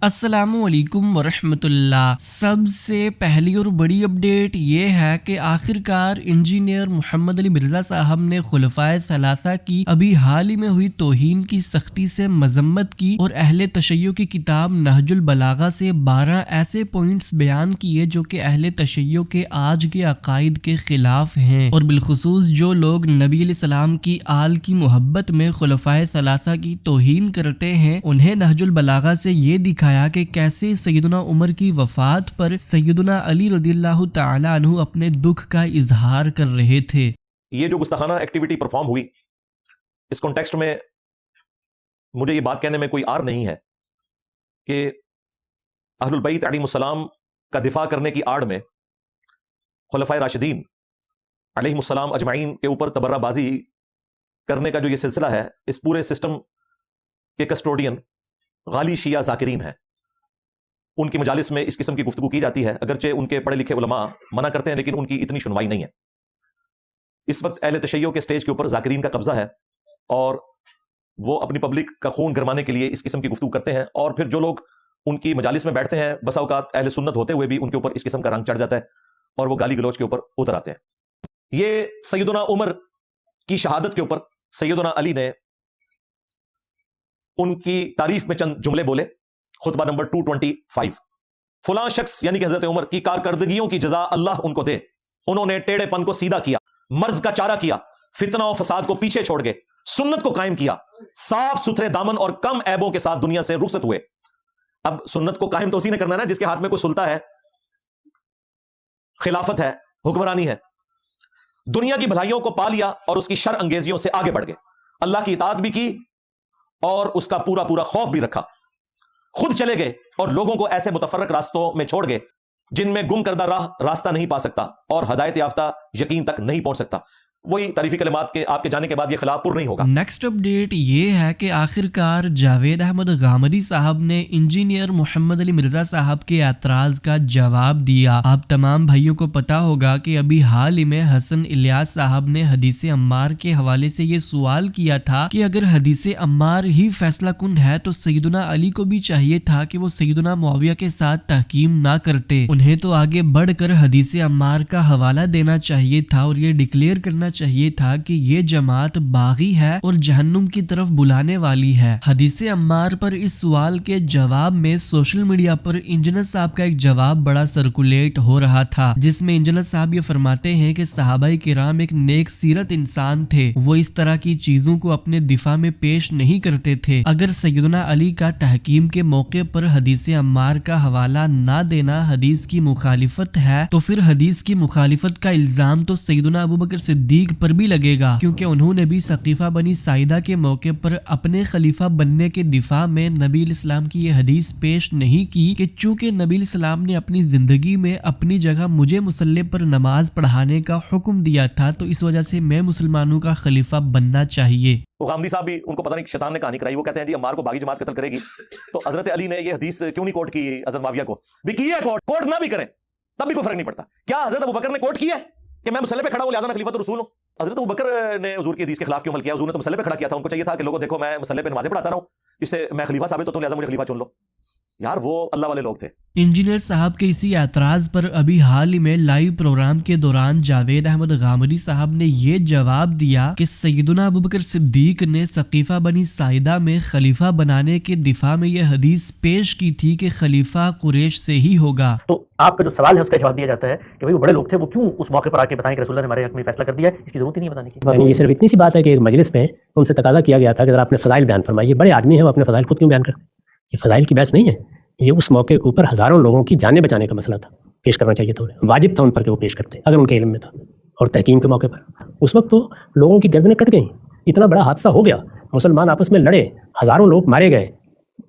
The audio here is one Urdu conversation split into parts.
السلام علیکم ورحمۃ اللہ۔ سب سے پہلی اور بڑی اپڈیٹ یہ ہے کہ آخرکار انجینئر محمد علی مرزا صاحب نے خلفائے ثلاثہ کی ابھی حال ہی میں ہوئی توہین کی سختی سے مذمت کی اور اہل تشیع کی کتاب نہج البلاغہ سے 12 ایسے پوائنٹس بیان کیے جو کہ اہل تشیع کے آج کے عقائد کے خلاف ہیں، اور بالخصوص جو لوگ نبی علیہ السلام کی آل کی محبت میں خلفائے ثلاثہ کی توہین کرتے ہیں انہیں نہج البلاغہ سے یہ دکھایا کہ کیسے سیدنا عمر کی وفات پر سیدنا علی رضی اللہ تعالی عنہ اپنے دکھ کا اظہار کر رہے تھے۔ یہ جو گستاخانہ ایکٹیویٹی پرفارم ہوئی، اس کانٹیکسٹ میں مجھے یہ بات کہنے میں کوئی عار نہیں ہے کہ اہل البیت علیہم السلام کا دفاع کرنے کی آڑ میں خلفائے راشدین علیہم السلام اجمعین کے اوپر تبرہ بازی کرنے کا جو یہ سلسلہ ہے، اس پورے سسٹم کے کسٹوڈین غالی شیعہ ذاکرین ہیں۔ ان کی مجالس میں اس قسم کی گفتگو کی جاتی ہے، اگرچہ ان کے پڑھے لکھے علماء منع کرتے ہیں لیکن ان کی اتنی سنوائی نہیں ہے۔ اس وقت اہل تشیع کے سٹیج کے اوپر ذاکرین کا قبضہ ہے اور وہ اپنی پبلک کا خون گرمانے کے لیے اس قسم کی گفتگو کرتے ہیں، اور پھر جو لوگ ان کی مجالس میں بیٹھتے ہیں بسا اوقات اہل سنت ہوتے ہوئے بھی ان کے اوپر اس قسم کا رنگ چڑھ جاتا ہے اور وہ گالی گلوچ کے اوپر اتر آتے ہیں۔ یہ سیدنا عمر کی شہادت کے اوپر سیدنا علی نے ان کی تعریف میں چند جملے بولے۔ خطبہ نمبر 225، فلاں شخص یعنی کہ حضرت عمر کی کارکردگیوں کی جزا اللہ ان کو دے، انہوں نے ٹیڑھے پن کو سیدھا کیا، مرض کا چارہ کیا، فتنہ و فساد کو پیچھے چھوڑ گئے، سنت کو قائم کیا، صاف ستھرے دامن اور کم عیبوں کے ساتھ دنیا سے رخصت ہوئے۔ اب سنت کو قائم تو اسی نے کرنا ہے نا جس کے ہاتھ میں کوئی سلطہ ہے، خلافت ہے، حکمرانی ہے۔ دنیا کی بھلائیوں کو پا لیا اور اس کی شر انگیزیوں سے آگے بڑھ گئے، اللہ کی اطاعت بھی کی اور اس کا پورا خوف بھی رکھا۔ خود چلے گئے اور لوگوں کو ایسے متفرق راستوں میں چھوڑ گئے جن میں گم کردہ راہ راستہ نہیں پا سکتا اور ہدایت یافتہ یقین تک نہیں پہنچ سکتا۔ وہی تعریفی کلمات کے آپ کے جانے کے بعد یہ خلاف پر نہیں ہوگا۔ نیکسٹ اپڈیٹ یہ ہے کہ آخرکار جاوید احمد غامدی صاحب نے انجینئر محمد علی مرزا صاحب کے اعتراض کا جواب دیا۔ آپ تمام بھائیوں کو پتا ہوگا کہ ابھی حال ہی میں حسن الیاس صاحب نے حدیث عمار کے حوالے سے یہ سوال کیا تھا کہ اگر حدیث عمار ہی فیصلہ کن ہے تو سیدنا علی کو بھی چاہیے تھا کہ وہ سیدنا معاویہ کے ساتھ تحکیم نہ کرتے، انہیں تو آگے بڑھ کر حدیث عمار کا حوالہ دینا چاہیے تھا اور یہ ڈکلیئر کرنا چاہیے تھا کہ یہ جماعت باغی ہے اور جہنم کی طرف بلانے والی ہے۔ حدیث عمار پر اس سوال کے جواب میں سوشل میڈیا پر انجینئر صاحب کا ایک جواب بڑا سرکولیٹ ہو رہا تھا، جس میں انجینئر صاحب یہ فرماتے ہیں کہ صحابہ کرام ایک نیک سیرت انسان تھے، وہ اس طرح کی چیزوں کو اپنے دفاع میں پیش نہیں کرتے تھے۔ اگر سیدنا علی کا تحکیم کے موقع پر حدیث عمار کا حوالہ نہ دینا حدیث کی مخالفت ہے تو پھر حدیث کی مخالفت کا الزام تو سیدنا ابوبکر صدیق پر بھی لگے گا، کیونکہ انہوں نے بھی سقیفہ بنی ساعدہ کے موقع پر اپنے خلیفہ بننے کے دفاع میں نبی علیہ السلام کی یہ حدیث پیش نہیں کی کہ چونکہ نبی علیہ السلام نے اپنی زندگی میں اپنی جگہ مجھے مصلی پر نماز پڑھانے کا حکم دیا تھا تو اس وجہ سے میں مسلمانوں کا خلیفہ بننا چاہیے۔ غامدی صاحب بھی ان کو پتہ نہیں شیطان نے کہانی کرائی، وہ کہتے ہیں جی عمار کو باغی جماعت قتل کرے گی، تو حضرت علی نے یہ حدیث کیوں نہیں کوٹ کی؟ حضرت معاویہ کو بھی کی ہے کوٹ نہ بھی کریں تب بھی کوئی فرق نہیں پڑتا۔ کیا حضرت ابوبکر نے کوٹ کی ہے کہ میں مصلی پہ کھڑا ہوں لہذا میں خلیفۃ رسول ہوں؟ حضرت ابوبکر نے حضور کی حدیث کے خلاف کیوں عمل کیا؟ حضور نے تو مصلی پہ کھڑا کیا تھا، ان کو چاہیے تھا کہ لوگوں دیکھو میں مصلی پہ نمازیں پڑھاتا رہا ہوں، اس سے میں خلیفہ ثابت ہوتا ہوں لہذا مجھے خلیفہ چن لو۔ یار وہ اللہ والے لوگ تھے۔ انجینئر صاحب کے اسی اعتراض پر ابھی حال ہی میں لائیو پروگرام کے دوران جاوید احمد غامدی صاحب نے یہ جواب دیا کہ سیدنا ابوبکر صدیق نے سقیفہ بنی ساعدہ میں خلیفہ بنانے کے دفاع میں یہ حدیث پیش کی تھی کہ خلیفہ قریش سے ہی ہوگا۔ تو آپ کا جو سوال ہے اس کا جواب دیا جاتا ہے کہ بھائی وہ بڑے لوگ تھے، وہ کیوں اس موقع پر آ کے بتائیں کہ رسول اللہ نے ہمارے حق میں فیصلہ کر دیا ہے؟ اس کی ضرورت ہی نہیں بتانے کی۔ یعنی یہ صرف اتنی سی بات ہے کہ ایک مجلس میں ان سے تقاضا کیا گیا تھا کہ ذرا اپنے فضائل بیان فرمائیے، بڑے آدمی ہیں وہ اپنے فضائل خود کیوں بیان کرتے؟ یہ فضائل کی بحث نہیں ہے، یہ اس موقع کے اوپر ہزاروں لوگوں کی جانیں بچانے کا مسئلہ تھا، پیش کرنا چاہیے تھا، واجب تھا ان پر کہ وہ پیش کرتے اگر ان کے علم میں تھا۔ اور تحکیم کے موقع پر اس وقت تو لوگوں کی گردنیں کٹ گئیں، اتنا بڑا حادثہ ہو گیا، مسلمان آپس میں لڑے، ہزاروں لوگ مارے گئے،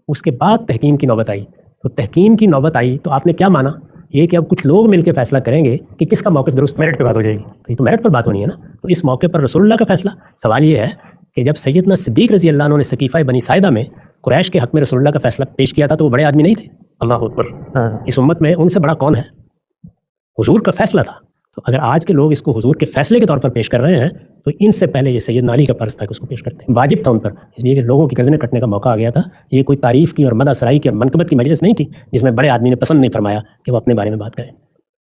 اس کے بعد تحکیم کی نوبت آئی۔ تو تحکیم کی نوبت آئی تو آپ نے کیا مانا؟ یہ کہ اب کچھ لوگ مل کے فیصلہ کریں گے کہ کس کا موقف درست، میرٹ پہ بات ہو جائے گی، تو یہ تو میرٹ پر بات ہونی ہے نا۔ تو اس موقع پر رسول اللہ کا فیصلہ، سوال یہ ہے کہ جب سیدنا صدیق رضی اللہ عنہ نے سقیفہ بنی ساعدہ میں قریش کے حق میں رسول اللہ کا فیصلہ پیش کیا تھا تو وہ بڑے آدمی نہیں تھے؟ اللہ اکبر۔ اس امت میں ان سے بڑا کون ہے؟ حضور کا فیصلہ تھا۔ تو اگر آج کے لوگ اس کو حضور کے فیصلے کے طور پر پیش کر رہے ہیں تو ان سے پہلے یہ سیدنا علی کا فرض تھا کہ اس کو پیش کرتے ہیں، واجب تھا ان پر، یہ کہ لوگوں کی گردنیں کٹنے کا موقع آ گیا تھا. یہ کوئی تعریف کی اور مدح سرائی کی اور منقبت کی مجلس نہیں تھی جس میں بڑے آدمی نے پسند نہیں فرمایا کہ وہ اپنے بارے میں بات کریں.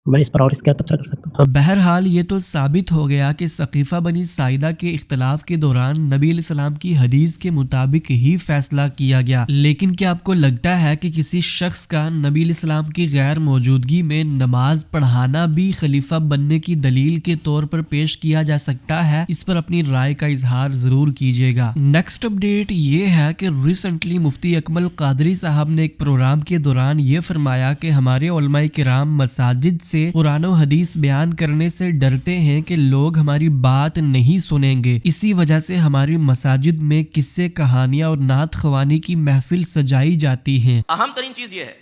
میں اس پر اور اس کیا تبصرہ کر سکتا ہوں؟ بہرحال یہ تو ثابت ہو گیا کہ ثقیفہ بنی ساعدہ کے اختلاف کے دوران نبی علیہ السلام کی حدیث کے مطابق ہی فیصلہ کیا گیا. لیکن کیا آپ کو لگتا ہے کہ کسی شخص کا نبی علیہ السلام کی غیر موجودگی میں نماز پڑھانا بھی خلیفہ بننے کی دلیل کے طور پر پیش کیا جا سکتا ہے؟ اس پر اپنی رائے کا اظہار ضرور کیجیے گا. نیکسٹ اپڈیٹ یہ ہے کہ ریسنٹلی مفتی اکمل قادری صاحب نے ایک پروگرام کے دوران یہ فرمایا کہ ہمارے علماء کرام مساجد سے قرآن و حدیث بیان کرنے سے ڈرتے ہیں کہ لوگ ہماری بات نہیں سنیں گے. اسی وجہ سے ہماری مساجد میں قصے کہانیاں اور نعت خوانی کی محفل سجائی جاتی ہیں. اہم ترین چیز یہ ہے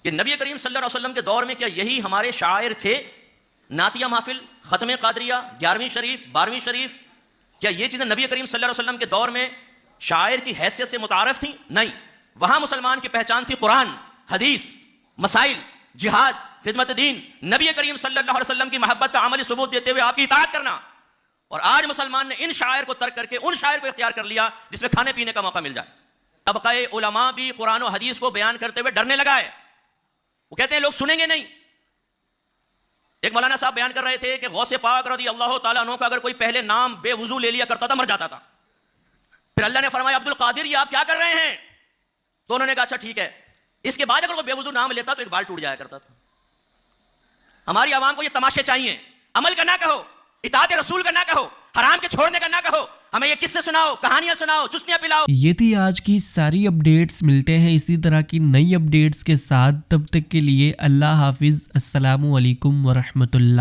کہ نبی کریم صلی اللہ علیہ وسلم کے دور میں کیا یہی ہمارے شاعر تھے؟ نعتیہ محفل، ختم قادریہ، 11ویں شریف، 12ویں شریف، کیا یہ چیزیں نبی کریم صلی اللہ علیہ وسلم کے دور میں شاعر کی حیثیت سے متعارف تھیں؟ نہیں. وہاں مسلمان کی پہچان تھی قرآن، حدیث، مسائل، جہاد، خدمت دین، نبی کریم صلی اللہ علیہ وسلم کی محبت کا عملی ثبوت دیتے ہوئے آپ کی اطاعت کرنا. اور آج مسلمان نے ان شاعر کو ترک کر کے ان شاعر کو اختیار کر لیا جس میں کھانے پینے کا موقع مل جائے. طبقہ علماء بھی قرآن و حدیث کو بیان کرتے ہوئے ڈرنے لگا ہے. وہ کہتے ہیں لوگ سنیں گے نہیں. ایک مولانا صاحب بیان کر رہے تھے کہ غوث پاک رضی اللہ تعالیٰ عنہ کا اگر کوئی پہلے نام بے وضو لے لیا کرتا تھا مر جاتا تھا. پھر اللہ نے فرمایا عبد القادر یہ آپ کیا کر رہے ہیں؟ تو انہوں نے کہا اچھا ٹھیک ہے. اس کے بعد اگر وہ بے وضو نام لیتا تو ایک بال ٹوٹ جایا کرتا تھا. ہماری عوام کو یہ تماشے چاہیے. عمل کا نہ کہو، اطاعت رسول کا نہ کہو، حرام کے چھوڑنے کا نہ کہو. ہمیں یہ قصے سناؤ، کہانیاں سناؤ، چسنیاں پلاؤ. یہ تھی آج کی ساری اپڈیٹس. ملتے ہیں اسی طرح کی نئی اپڈیٹس کے ساتھ. تب تک کے لیے اللہ حافظ. السلام علیکم ورحمۃ اللہ.